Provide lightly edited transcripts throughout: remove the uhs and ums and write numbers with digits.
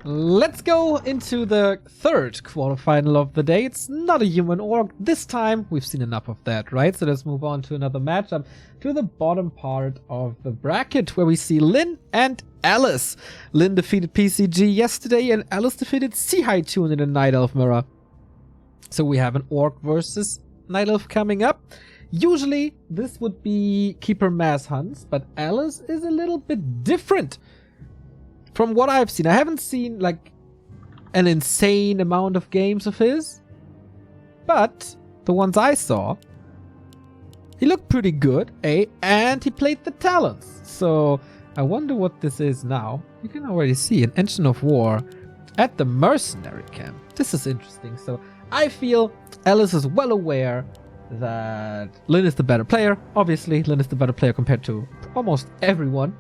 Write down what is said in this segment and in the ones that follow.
Let's go into the third quarterfinal of the day. It's not a human orc this time. We've seen enough of that, right? So let's move on to another matchup, to the bottom part of the bracket, where we see Lynn and Alice. Lynn defeated PCG yesterday, and Alice defeated Sea High Tune in the Night Elf mirror. So we have an orc versus Night Elf coming up. Usually this would be Keeper Mass Hunts, but Alice is a little bit different. From what I've seen, I haven't seen like an insane amount of games of his, but the ones I saw, he looked pretty good, and he played the talents. So I wonder what this is now. You can already see an Engine of War at the mercenary camp. This is interesting. So I feel Alice is well aware that Lynn is the better player. Obviously, Lynn is the better player compared to almost everyone.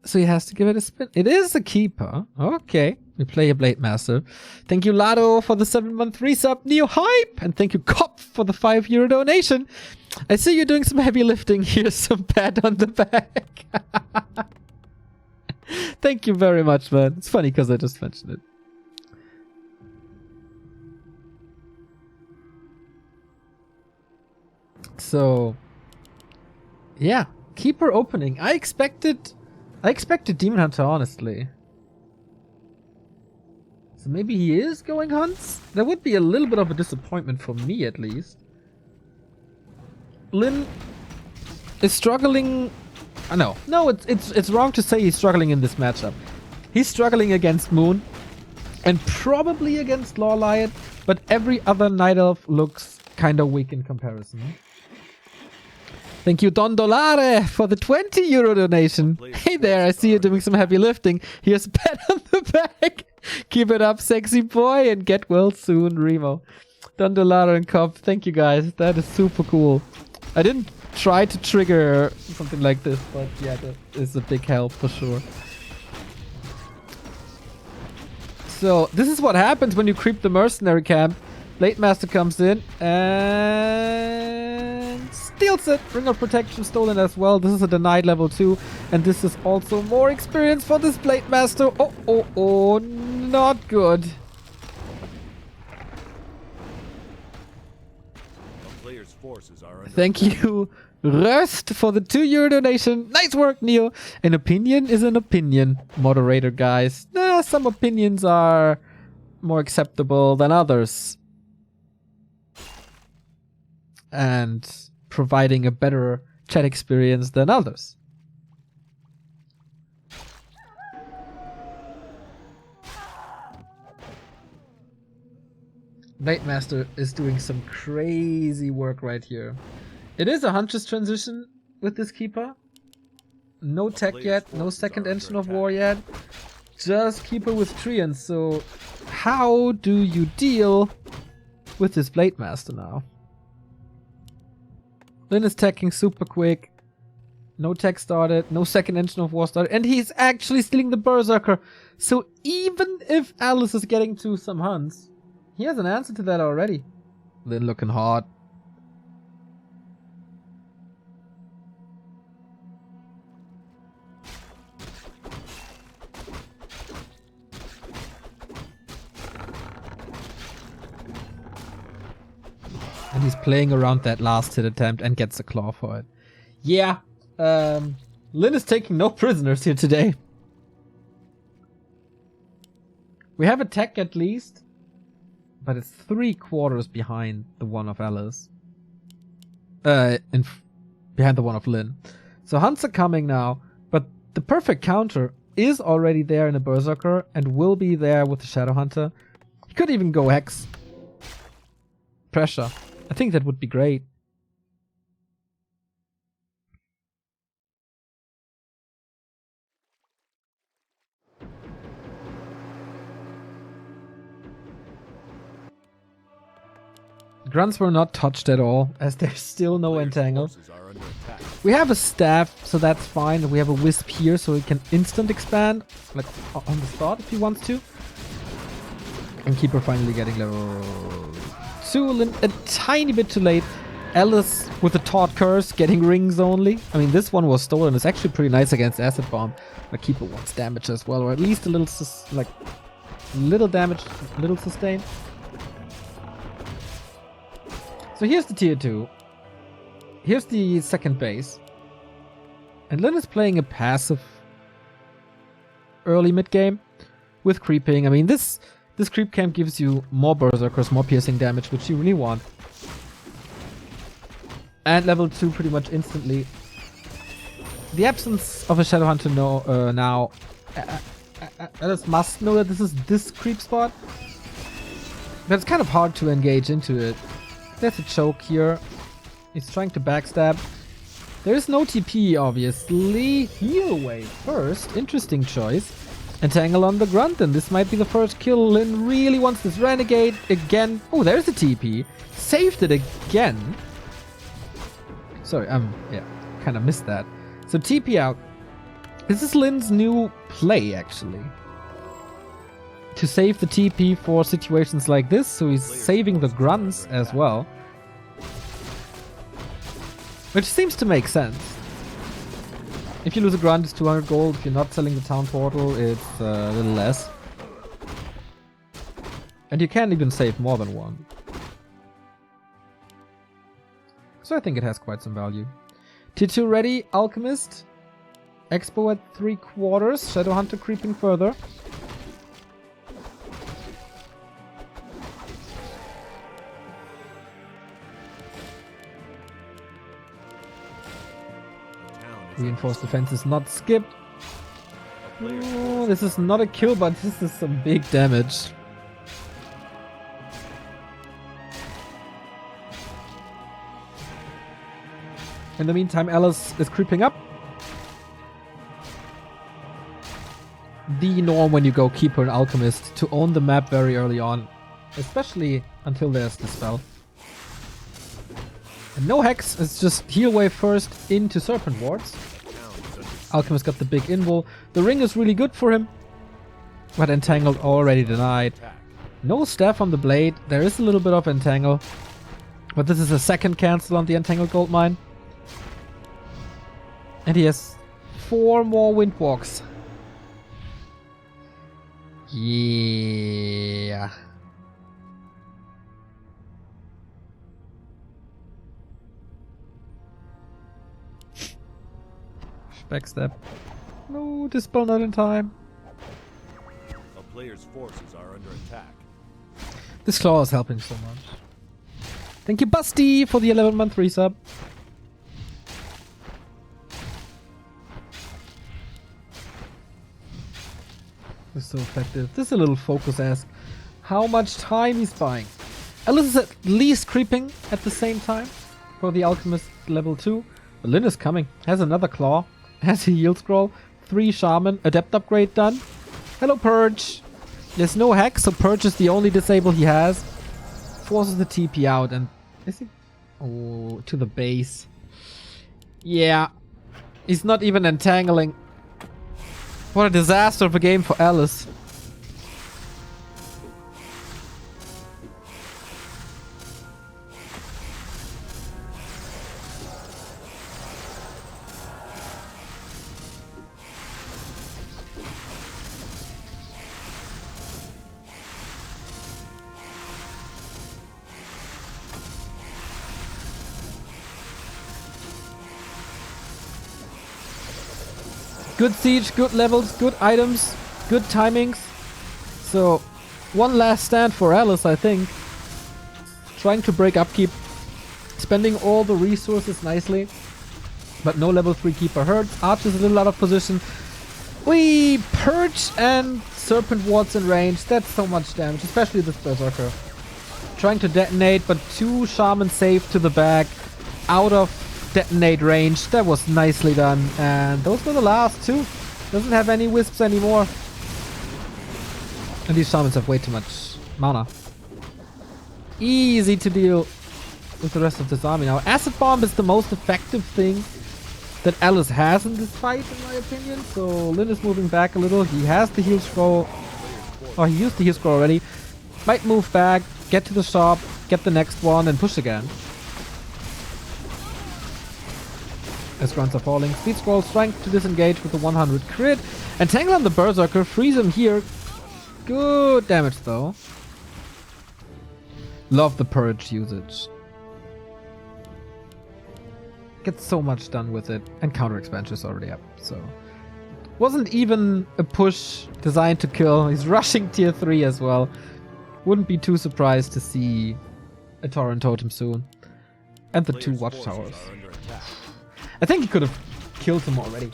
So he has to give it a spin. It is a keeper. Okay. We play a Blade Master. Thank you, Lado, for the 7-month resub. Neo Hype. And thank you, Cop, for the €5 donation. I see you doing some heavy lifting. Here's some pat on the back. Thank you very much, man. It's funny because I just mentioned it. So, yeah. Keeper opening. I expected Demon Hunter, honestly. So maybe he is going hunts? That would be a little bit of a disappointment for me, at least. Lynn is struggling. No, it's wrong to say he's struggling in this matchup. He's struggling against Moon and probably against Lawliot, but every other Night Elf looks kind of weak in comparison. Thank you, Don Dolare, for the €20 donation. Hey there, I see you doing some heavy lifting. Here's a pat on the back. Keep it up, sexy boy, and get well soon, Remo. Don Dolare and Cop, thank you guys. That is super cool. I didn't try to trigger something like this, but yeah, that is a big help for sure. So, this is what happens when you creep the mercenary camp. Blade Master comes in and steals it. Ring of Protection stolen as well. This is a denied level 2. And this is also more experience for this Blade Master. Oh, not good. Thank you, Röst, for the €2 donation. Nice work, Neo. An opinion is an opinion, moderator guys. Some opinions are more acceptable than others. And providing a better chat experience than others. Blade Master is doing some crazy work right here. It is a Huntress transition with this Keeper. No tech yet, no second Engine of War yet. Just Keeper with Treants. So how do you deal with this Blade Master now? Lynn is teching super quick. No tech started. No second Engine of War started. And he's actually stealing the Berserker. So even if Alice is getting to some hunts, he has an answer to that already. Lynn looking hot. And he's playing around that last hit attempt and gets a claw for it. Yeah, Lynn is taking no prisoners here today. We have a tech at least, but it's 3/4 behind the one of Alice. Behind the one of Lynn. So hunts are coming now, but the perfect counter is already there in a Berserker and will be there with the Shadow Hunter. He could even go Hex. Pressure. I think that would be great. Grunts were not touched at all, as there's still no entangle. We have a staff, so that's fine. We have a wisp here, so he can instant expand, like on the spot if he wants to. And Keeper finally getting level 2, a tiny bit too late. Alice with the Taught Curse getting rings only. I mean, this one was stolen. It's actually pretty nice against Acid Bomb. But Keeper wants damage as well, or at least a little, little damage, little sustain. So here's the tier 2. Here's the second base. And Lyn is playing a passive early mid game with creeping. I mean, this creep camp gives you more berserkers, more piercing damage, which you really want. And level 2 pretty much instantly. The absence of a Shadowhunter now. Alice must know that this is this creep spot. But it's kind of hard to engage into it. There's a choke here. He's trying to backstab. There is no TP, obviously. Heal wave first. Interesting choice. Entangle on the grunt, and this might be the first kill. Lyn really wants this Renegade again. Oh, there's a TP. Saved it again. Sorry, yeah, kind of missed that. So TP out. This is Lyn's new play, actually. To save the TP for situations like this, so he's saving the grunts as well. Which seems to make sense. If you lose a grunt, it's 200 gold. If you're not selling the town portal, it's a little less. And you can't even save more than one. So I think it has quite some value. Tier 2 ready, Alchemist. Expo at 3/4. Shadowhunter creeping further. Reinforced defense is not skipped. Oh, this is not a kill, but this is some big damage. In the meantime, Alice is creeping up. The norm when you go Keeper and Alchemist to own the map very early on. Especially until there's the spell. And no Hex, it's just heal wave first into Serpent Wards. Alchemist got the big invul. The ring is really good for him. But Entangled already denied. No staff on the blade. There is a little bit of Entangle. But this is a second cancel on the Entangled Gold Mine. And he has 4 more Windwalks. Yeah. Backstab. No, dispel not in time. A player's forces are under attack. This claw is helping so much. Thank you, Busty, for the 11-month resub. This is so effective. This is a little focus ask. How much time he's buying? Alice is at least creeping at the same time for the Alchemist level 2. But Lyn is coming. Has another claw. Has a heal scroll. 3 shaman. Adept upgrade done. Hello, Purge. There's no hack, so Purge is the only disable he has. Forces the TP out and... Is he? Oh, to the base. Yeah. He's not even entangling. What a disaster of a game for Alice. Good siege, good levels, good items, good timings. So, one last stand for Alice, I think. Trying to break upkeep. Spending all the resources nicely. But no level 3 keeper hurts. Arch is a little out of position. We Purge and Serpent Wards in range. That's so much damage, especially this Berserker. Trying to detonate, but 2 Shaman saved to the back. Out of detonate range. That was nicely done. And those were the last 2. Doesn't have any wisps anymore. And these shamans have way too much mana. Easy to deal with the rest of this army now. Acid Bomb is the most effective thing that Alice has in this fight, in my opinion. So Lyn is moving back a little. He has the heal scroll. Or he used the heal scroll already. Might move back, get to the shop, get the next one, and push again. as grunts are falling. Speed Scroll strength to disengage with the 100 crit. And Tangle on the Berserker, freeze him here. Good damage though. Love the Purge usage. Gets so much done with it. And counter expansion is already up, so. Wasn't even a push designed to kill. He's rushing tier 3 as well. Wouldn't be too surprised to see a Tauren Totem soon. And the 2 Watchtowers. I think he could have killed him already.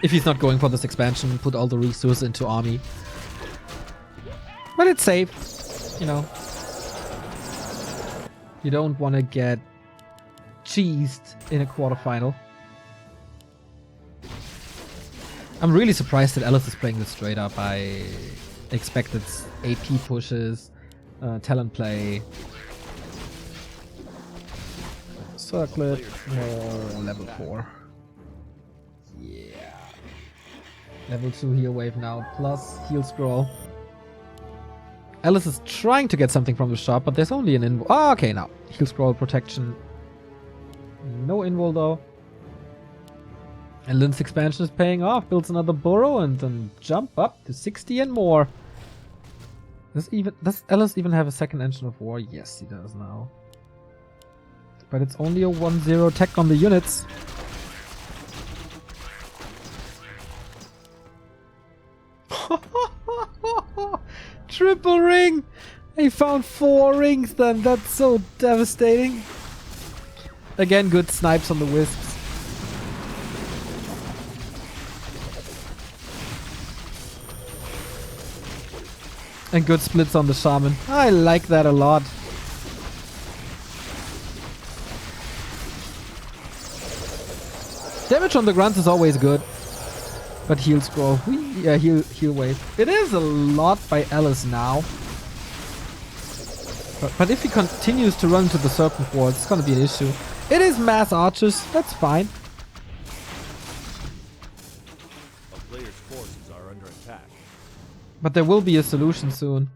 If he's not going for this expansion, put all the resources into army. But it's safe, you know. You don't want to get cheesed in a quarterfinal. I'm really surprised that Alice is playing this straight up. I expected AP pushes, talent play, circlet, or level 4. Yeah. Level 2 heal wave now, plus heal scroll. Alice is trying to get something from the shop, but there's only an invul. Ah, okay, now. Heal scroll protection. No invul though. And Lynn's expansion is paying off. Builds another burrow and then jump up to 60 and more. Does Alice even have a second engine of war? Yes, he does now. But it's only a 1-0 tech on the units. Triple ring! He found 4 rings then. That's so devastating. Again, good snipes on the wisps. And good splits on the shaman. I like that a lot. Damage on the grunts is always good. But heal scroll. Yeah, heal wave. It is a lot by Alice now. But if he continues to run into the serpent ward, it's gonna be an issue. It is mass archers. That's fine. A player's forces are under attack. But there will be a solution soon.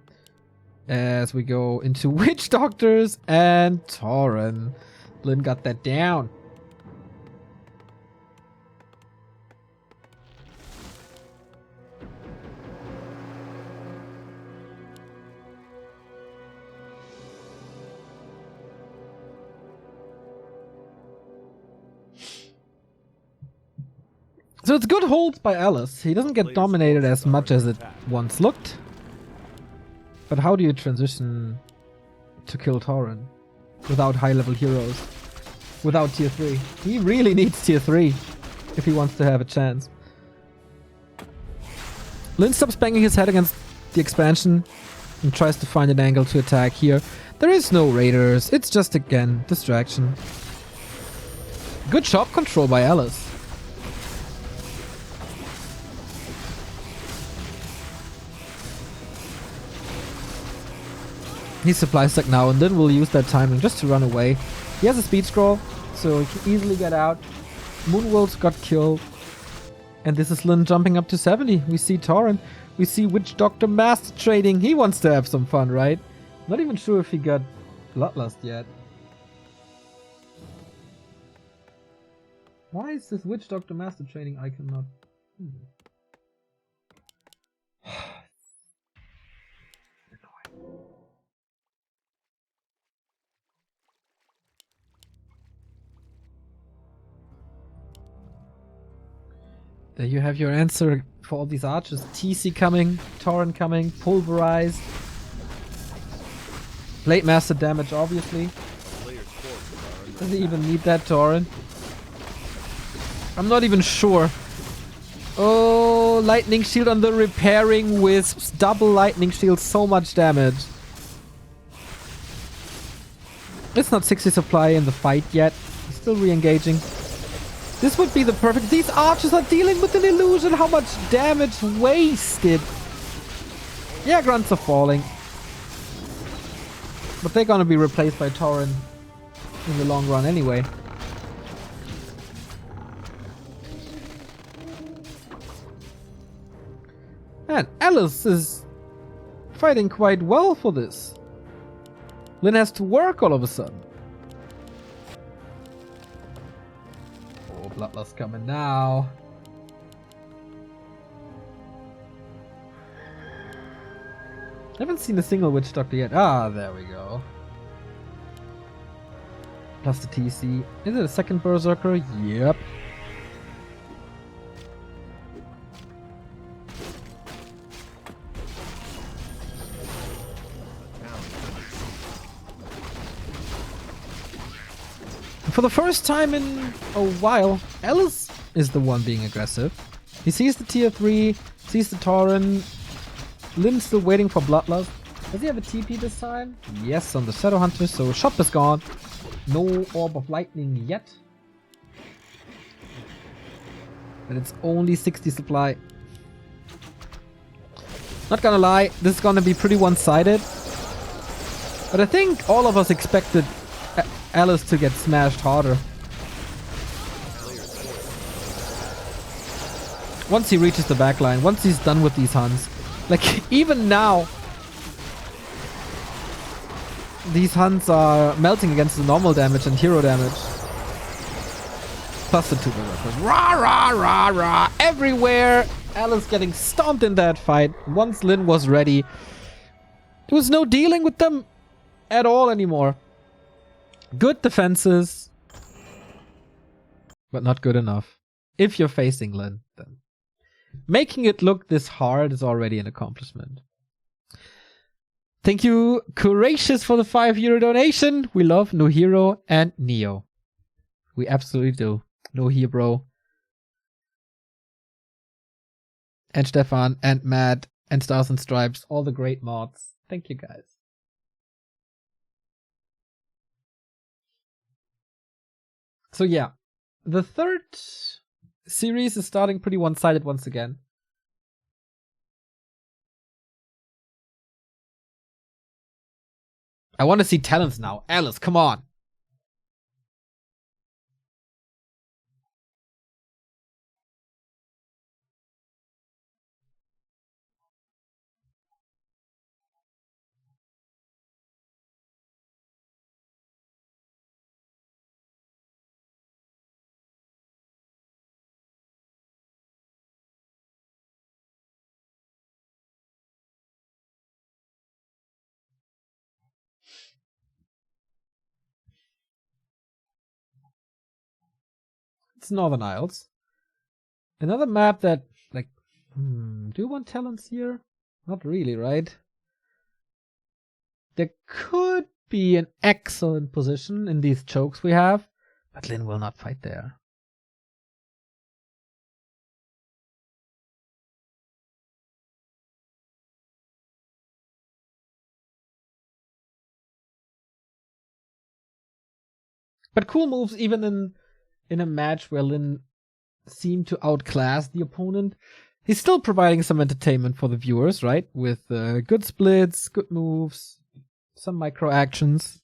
As we go into Witch Doctors and Tauren. Lynn got that down. So it's good holds by Alice. He doesn't get dominated as much as it once looked. But how do you transition to kill Tauren without high level heroes? Without tier 3? He really needs tier 3 if he wants to have a chance. Lynn stops banging his head against the expansion and tries to find an angle to attack here. There is no raiders. It's just, again, distraction. Good shop control by Alice. He's supply stuck now, and then we'll use that timing just to run away. He has a speed scroll, so he can easily get out. Moonwolves got killed. And this is Lynn jumping up to 70. We see Tauren. We see Witch Doctor Master trading. He wants to have some fun, right? Not even sure if he got Bloodlust yet. Why is this Witch Doctor Master trading icon not... There you have your answer for all these archers. TC coming, Tauren coming, pulverized. Blade Master damage, obviously. Does he even need that, Tauren? I'm not even sure. Oh, lightning shield on the repairing wisps. Double lightning shield, so much damage. It's not 60 supply in the fight yet. He's still re-engaging. This would be the perfect... These archers are dealing with an illusion. How much damage wasted. Yeah, grunts are falling. But they're gonna be replaced by Tauren in the long run anyway. And Alice is fighting quite well for this. Lynn has to work all of a sudden. Bloodlust coming now. Haven't seen a single Witch Doctor yet. Ah, there we go. Plus the TC. Is it a second Berserker? Yep. For the first time in a while, Alice is the one being aggressive. He sees the tier 3, sees the Tauren. Lynn's still waiting for Bloodlust. Does he have a TP this time? Yes, on the Shadow Hunter, so shop is gone. No Orb of Lightning yet. But it's only 60 supply. Not gonna lie, this is gonna be pretty one-sided. But I think all of us expected Alice to get smashed harder. Once he reaches the backline, once he's done with these hunts. Like, even now, these hunts are melting against the normal damage and hero damage. Plus the 2 berserkers. Rah, rah, rah, rah. Everywhere. Alice getting stomped in that fight. Once Lynn was ready, there was no dealing with them at all anymore. Good defenses, but not good enough. If you're facing Lynn, then making it look this hard is already an accomplishment. Thank you, Courageous, for the €5 donation. We love No Hero and Neo. We absolutely do. No Hero. And Stefan and Matt and Stars and Stripes. All the great mods. Thank you, guys. So yeah, the third series is starting pretty one-sided once again. I want to see talents now. Alice, come on. It's Northern Isles. Another map that, like, do you want talents here? Not really, right? There could be an excellent position in these chokes we have, but Lynn will not fight there. But cool moves even in a match where Lynn seemed to outclass the opponent. He's still providing some entertainment for the viewers, right? With good splits, good moves, some micro actions.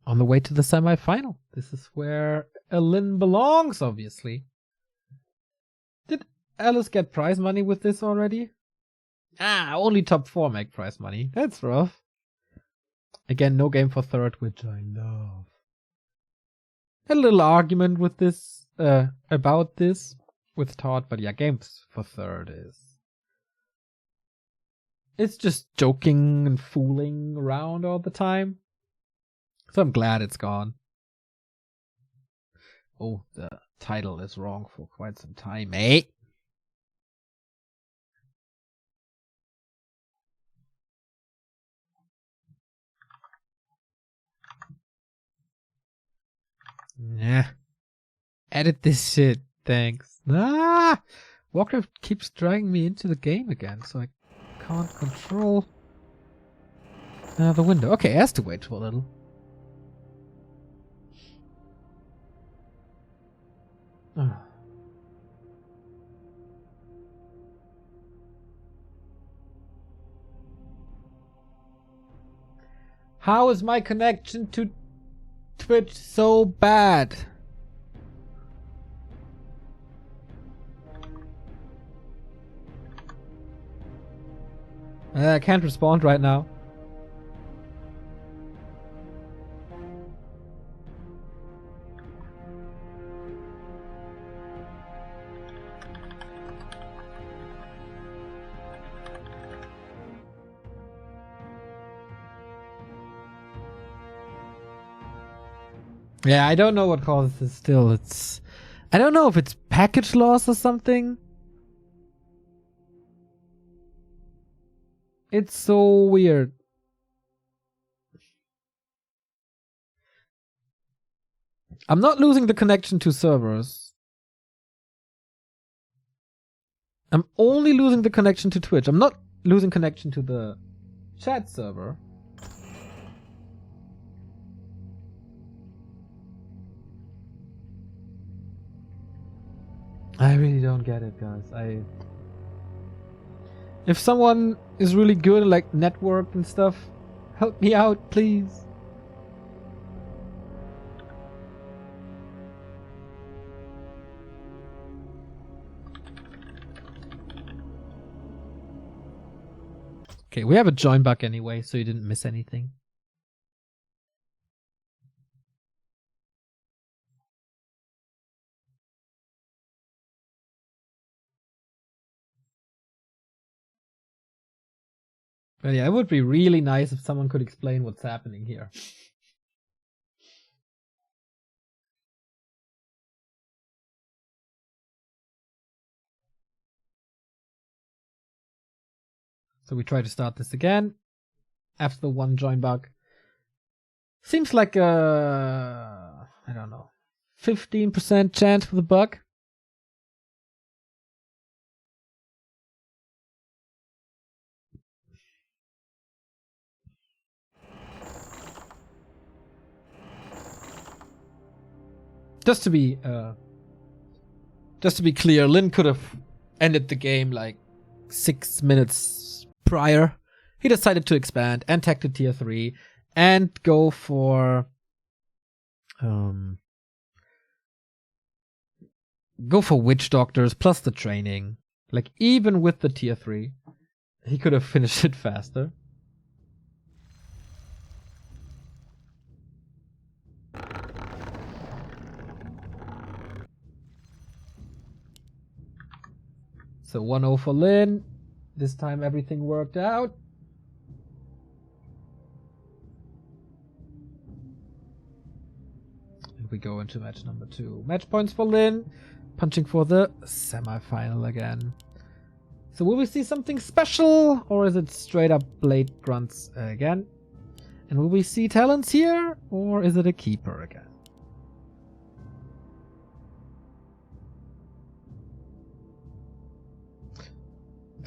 On the way to the semi-final. This is where Lynn belongs, obviously. Did Alice get prize money with this already? Ah, only top 4 make prize money. That's rough. Again, no game for third, which I love. Had a little argument with this, about this with Todd, but yeah, games for third is... It's just joking and fooling around all the time. So I'm glad it's gone. Oh, the title is wrong for quite some time, eh? Nah. Edit this shit, thanks. Ah! Warcraft keeps dragging me into the game again, so I can't control the window. Okay, it has to wait for a little. How is my connection to Twitch so bad? I can't respond right now. Yeah, I don't know what causes this still. I don't know if it's package loss or something. It's so weird. I'm not losing the connection to servers. I'm only losing the connection to Twitch. I'm not losing connection to the chat server. I really don't get it, guys. If someone is really good at like network and stuff, help me out, please. Okay, we have a join bug anyway, so you didn't miss anything. But yeah, it would be really nice if someone could explain what's happening here. So we try to start this again after the one join bug. Seems like a, I don't know, 15% chance for the bug. Just to be clear, Lin could have ended the game like 6 minutes prior. He decided to expand and tech to tier 3 and go for witch doctors plus the training. Like even with the tier 3, he could have finished it faster. So 1-0 for Lin. This time everything worked out. And we go into match number 2. Match points for Lin. Punching for the semi-final again. So will we see something special? Or is it straight up Blade Grunts again? And will we see talents here? Or is it a keeper again?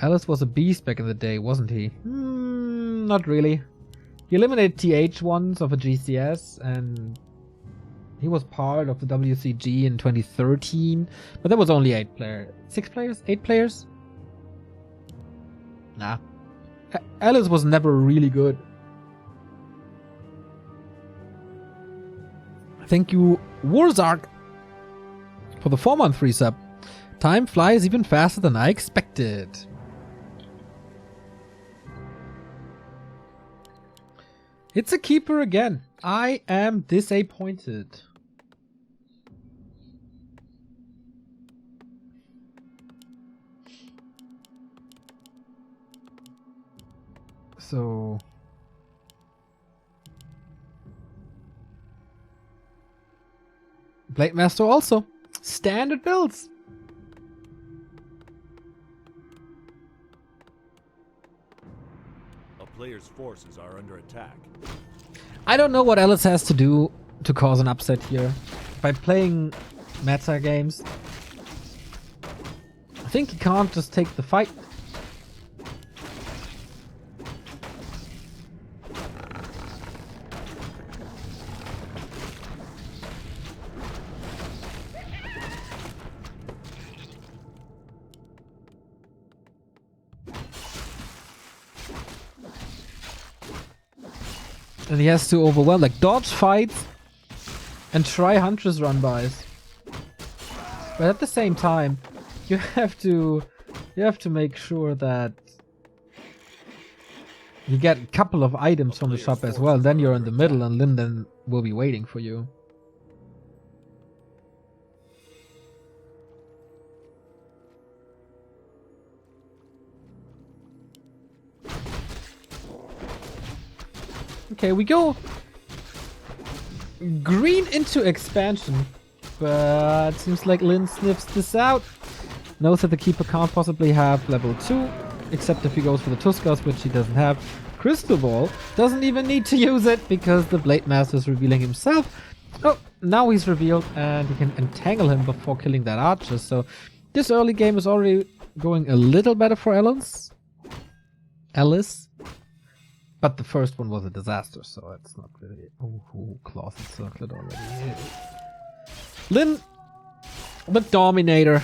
Alice was a beast back in the day, wasn't he? Not really. He eliminated TH once of a GCS, and he was part of the WCG in 2013, but there was only 8 players. 6 players? 8 players? Nah. Alice was never really good. Thank you, Warzark, for the 4-month free sub. Time flies even faster than I expected. It's a keeper again. I am disappointed. So Blade Master also. Standard builds. A player's forces are under attack. I don't know what Alice has to do to cause an upset here. By playing meta games, I think he can't just take the fight. And he has to overwhelm, like dodge fights and try Huntress run-bys. But at the same time, you have to make sure that you get a couple of items from the shop as well. Then you're in the middle and Linden will be waiting for you. Okay, we go green into expansion, but seems like Lin sniffs this out. Knows that the Keeper can't possibly have level 2, except if he goes for the Tuskas, which he doesn't have. Crystal Ball doesn't even need to use it because the Blade Master is revealing himself. Oh, now he's revealed and he can entangle him before killing that archer. So this early game is already going a little better for Alice. But the first one was a disaster, so it's not really... Oh, Closet Circlet already. Lin, the Dominator.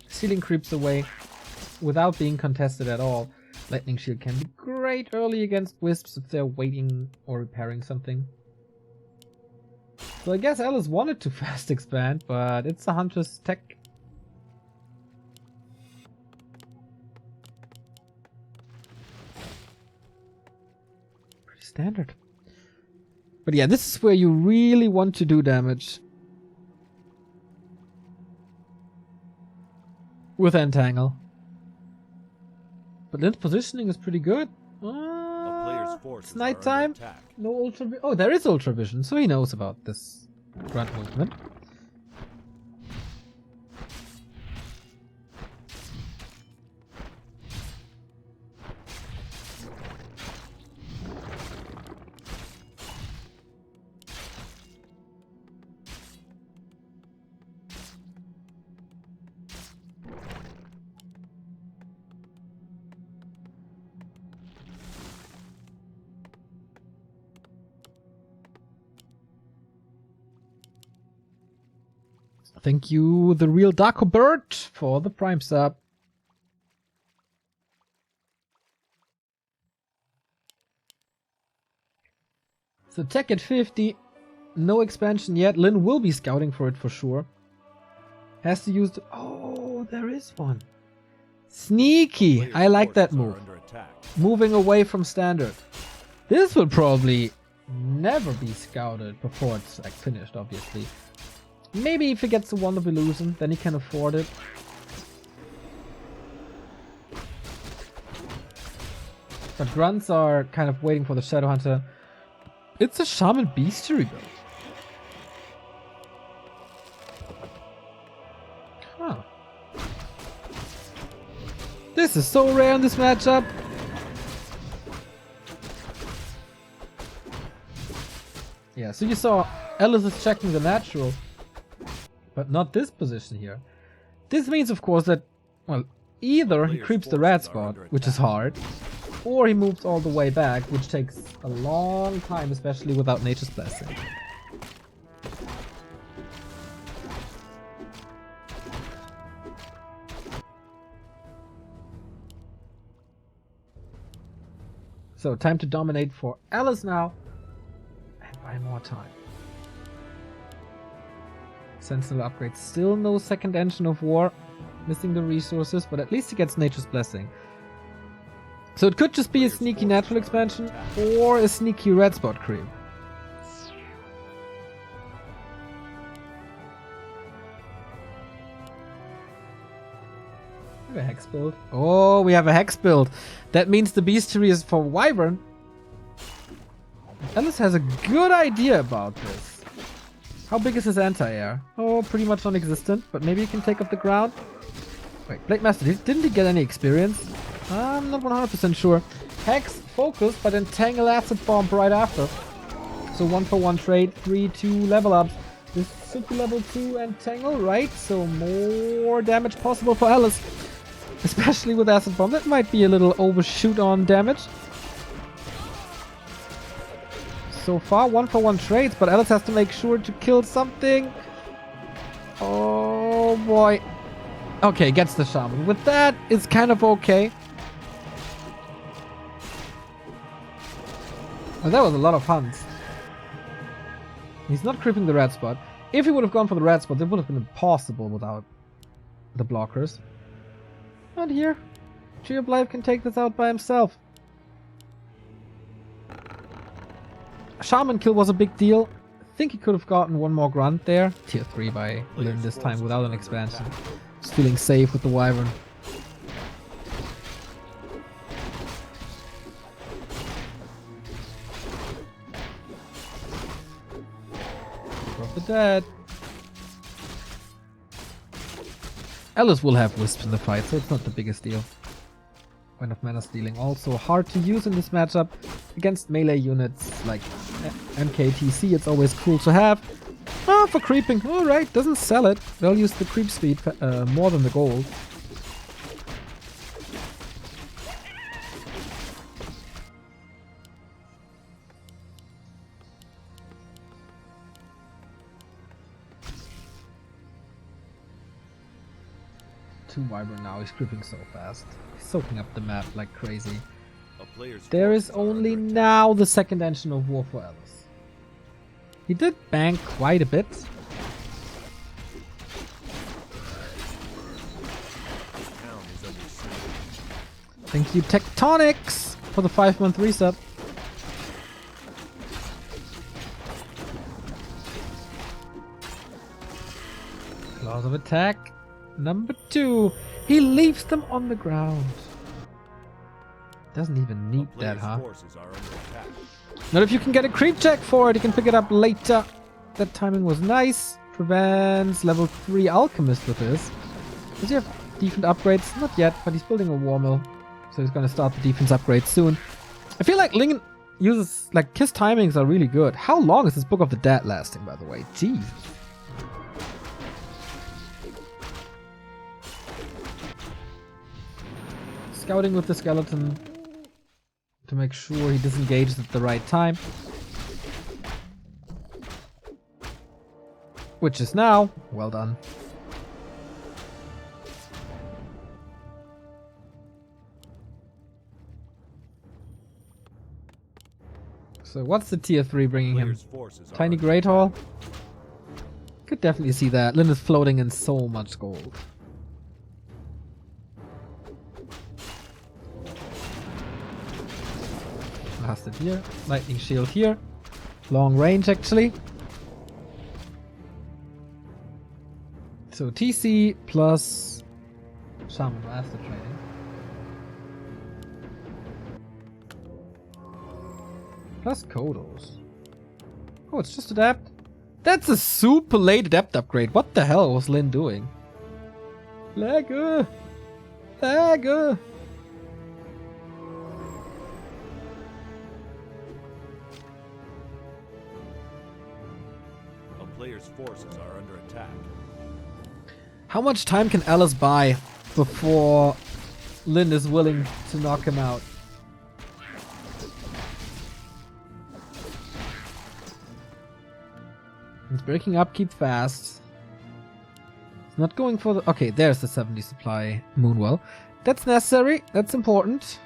Ceiling creeps away without being contested at all. Lightning Shield can be great early against Wisps if they're waiting or repairing something. So I guess Alice wanted to fast expand, but it's a Huntress tech. Pretty standard. But yeah, this is where you really want to do damage. With Entangle. But Lin's positioning is pretty good. It's nighttime. No ultra. Oh, there is ultra vision, so he knows about this grunt movement. Thank you, the real Darko Bird, for the Prime sub. So tech at 50, no expansion yet. Lin will be scouting for it for sure. Has to use the... Oh, there is one. Sneaky. I like that move. Moving away from standard. This will probably never be scouted before it's like finished, obviously. Maybe if he gets to Wonder Illusion, then he can afford it. But grunts are kind of waiting for the Shadow Hunter. It's a Shaman Bestiary build. Huh. This is so rare in this matchup. Yeah, so you saw Alice is checking the natural. But not this position here. This means, of course, that, well, either he creeps the red spot, which is hard, or he moves all the way back, which takes a long time, especially without Nature's Blessing. So, time to dominate for Alice now, and buy more time. Sentinel upgrade, still no second engine of war, missing the resources, but at least he gets Nature's Blessing. So it could just be a sneaky natural expansion or a sneaky red spot creep. We have a Hex build. Oh, we have a Hex build. That means the Bestiary is for Wyvern. Alice has a good idea about this. How big is his anti-air? Oh, pretty much non-existent, but maybe he can take up the ground. Wait, Blade Master, didn't he get any experience? I'm not 100% sure. Hex, focus, but Entangle Acid Bomb right after. So 1-for-1 trade, 3-2 level ups. This should be level 2 Entangle, right? So more damage possible for Alice. Especially with Acid Bomb. That might be a little overshoot on damage. So far, 1-for-1 trades, but Alice has to make sure to kill something. Oh boy. Okay, gets the Shaman. With that, it's kind of okay. Well, that was a lot of hunts. He's not creeping the red spot. If he would have gone for the red spot, it would have been impossible without the blockers. Not here. Geoblive can take this out by himself. Shaman kill was a big deal. I think he could have gotten one more grunt there. Tier 3 by Lyn this time without an expansion. Just feeling safe with the wyvern. Of the dead. Alice will have wisps in the fight, so it's not the biggest deal. Point of mana stealing also hard to use in this matchup against melee units like MKTC. It's always cool to have. Ah, for creeping. Alright, doesn't sell it. They'll use the creep speed more than the gold. Wyvern now, he's creeping so fast. He's soaking up the map like crazy. There is only now the second engine of war for Alice. He did bank quite a bit. Thank you Tectonics for the 5-month reset. Claws of attack. Number 2, he leaves them on the ground. Doesn't even need that, huh? Not if you can get a creep check for it, you can pick it up later. That timing was nice. Prevents level 3 alchemist with this. Does he have defense upgrades? Not yet, but he's building a war mill. So he's gonna start the defense upgrade soon. I feel like Lingen uses, like, his timings are really good. How long is this Book of the Dead lasting, by the way? Jeez. Scouting with the skeleton to make sure he disengages at the right time. Which is now. Well done. So what's the tier 3 bringing him? Tiny Great Hall? Could definitely see that. Lyn is floating in so much gold. Blasted here, lightning shield here, long range actually. So TC plus Shaman Master training. Plus Kodos. Oh, it's just Adapt? That's a super late Adept upgrade. What the hell was Lyn doing? Lagger! Lagger! Players' forces are under attack. How much time can Alice buy before Lyn is willing to knock him out? He's breaking upkeep fast. He's not going for the... Okay, there's the 70 supply Moonwell. That's necessary. That's important.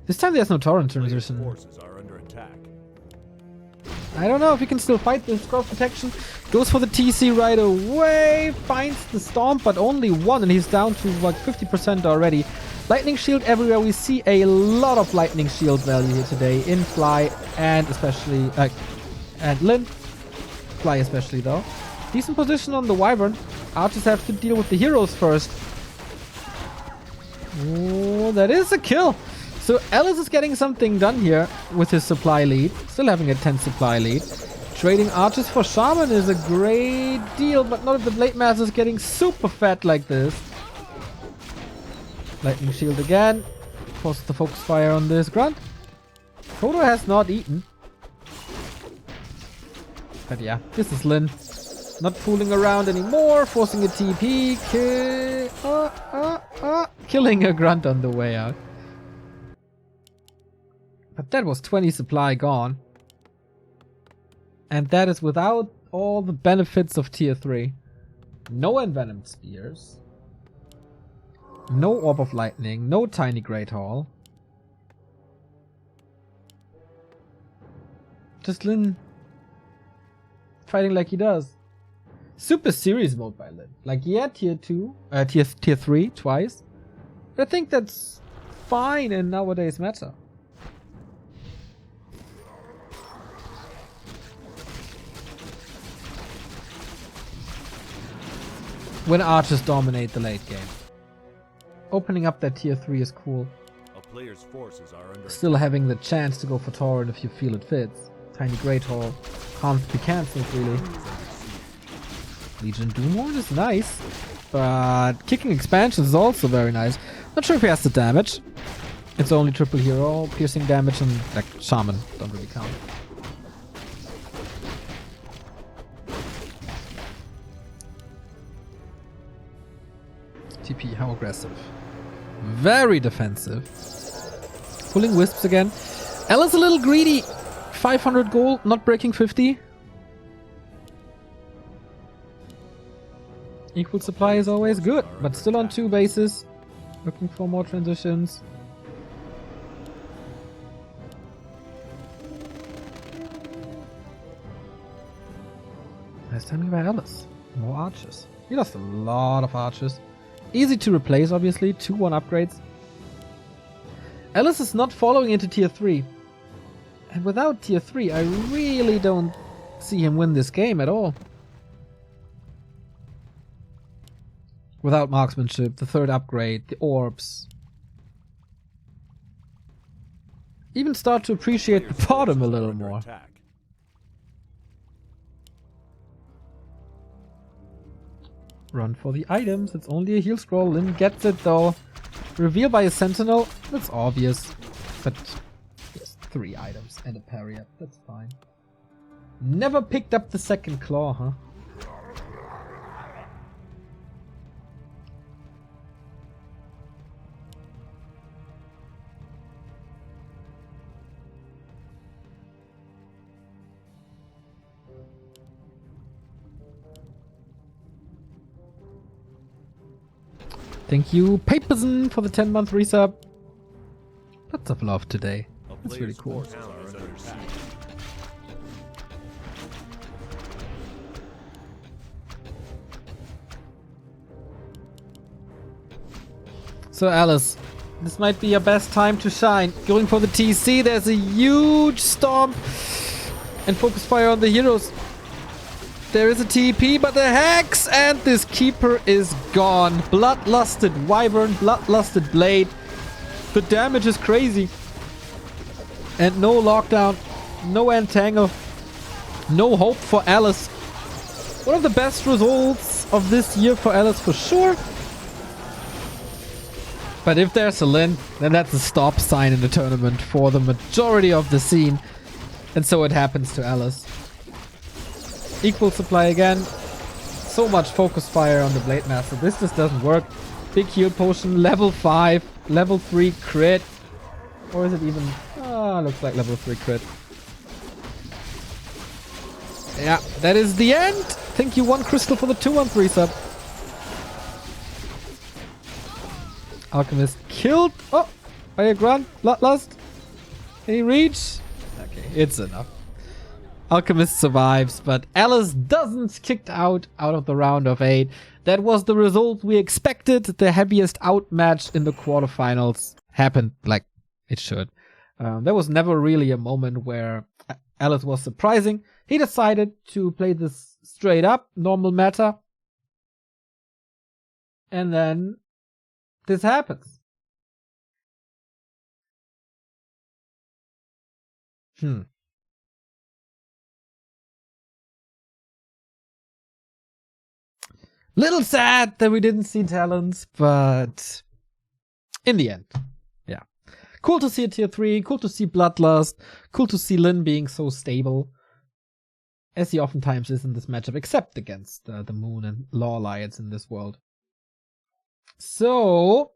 This time there's no torrent transition. I don't know if he can still fight the Scroll Protection. Goes for the TC right away. Finds the Stomp, but only one, and he's down to like 50% already. Lightning Shield everywhere. We see a lot of Lightning Shield value here today in Fly and especially... and Lyn. Fly especially though. Decent position on the Wyvern. Archers have to deal with the heroes first. Oh, that is a kill. So Alice is getting something done here with his supply lead. Still having a 10 supply lead. Trading archers for shaman is a great deal, but not if the Blade Master is getting super fat like this. Lightning shield again. Forces the focus fire on this grunt. Kodo has not eaten. But yeah, this is Lyn. Not fooling around anymore. Forcing a TP. Killing a grunt on the way out. But that was 20 supply gone. And that is without all the benefits of tier 3. No envenomed spears. No orb of lightning. No tiny great hall. Just Lin fighting like he does. Super serious mode by Lin. Like, yeah, tier 3 twice. But I think that's fine in nowadays meta. When archers dominate the late game. Opening up that tier 3 is cool. A player's forces are under Still having the chance to go for Tauren if you feel it fits. Tiny Great Hall can't be cancelled really. Legion Doomhorn is nice, but kicking expansions is also very nice. Not sure if he has the damage. It's only triple hero, piercing damage, and like shaman don't really count. TP, how aggressive? Very defensive. Pulling wisps again. Ella's a little greedy. 500 gold, not breaking 50. Equal supply is always good, but still on 2 bases. Looking for more transitions. Nice timing by Alice. More archers. He lost a lot of archers. Easy to replace, obviously. 2-1 upgrades. Alice is not following into tier 3. And without tier 3, I really don't see him win this game at all. Without marksmanship, the 3rd upgrade, the orbs. Even start to appreciate the bottom a little more. Run for the items. It's only a heal scroll. Lin gets it though. Reveal by a sentinel. That's obvious. But just 3 items and a parry up. That's fine. Never picked up the 2nd claw, huh? Thank you, Paperson, for the 10-month resub. Lots of love today. That's really cool. So Alice, this might be your best time to shine. Going for the TC, there's a huge stomp. And focus fire on the heroes. There is a TP, but the Hex and this Keeper is gone. Bloodlusted Wyvern, Bloodlusted Blade. The damage is crazy. And no lockdown, no entangle, no hope for Alice. One of the best results of this year for Alice for sure. But if there's a Lin, then that's a stop sign in the tournament for the majority of the scene. And so it happens to Alice. Equal supply again. So much focus fire on the Blade Master. This just doesn't work. Big heal potion, level 5, level 3 crit. Or is it even... looks like level 3 crit. Yeah, that is the end. Thank you, 1 crystal for the 2-1-3 sub. Alchemist killed. Oh, by a grunt. Bloodlust. Can he reach? Okay, it's enough. Alchemist survives, but Alice doesn't kicked out of the round of 8. That was the result we expected. The heaviest outmatch in the quarterfinals happened like it should. There was never really a moment where Alice was surprising. He decided to play this straight up, normal meta. And then this happens. Little sad that we didn't see talents, but in the end, yeah. Cool to see a tier 3, cool to see Bloodlust, cool to see Lin being so stable, as he oftentimes is in this matchup, except against the Moon and Law Alliance in this world. So,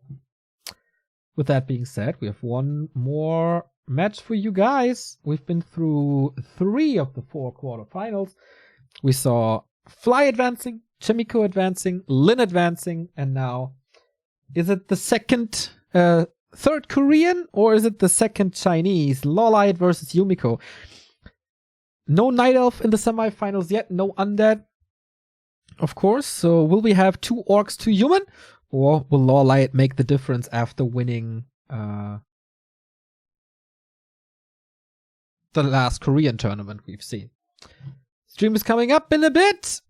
with that being said, we have one more match for you guys. We've been through 3 of the 4 quarterfinals. We saw Fly advancing, Chimico advancing, Lin advancing, and now is it the third Korean or is it the second Chinese? Lawlight versus Yumiko. No Night Elf in the semifinals yet, no Undead, of course. So will we have 2 Orcs, 2 Human? Or will Lawlight make the difference after winning the last Korean tournament we've seen? Stream is coming up in a bit.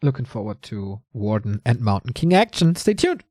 Looking forward to Warden and Mountain King action. Stay tuned.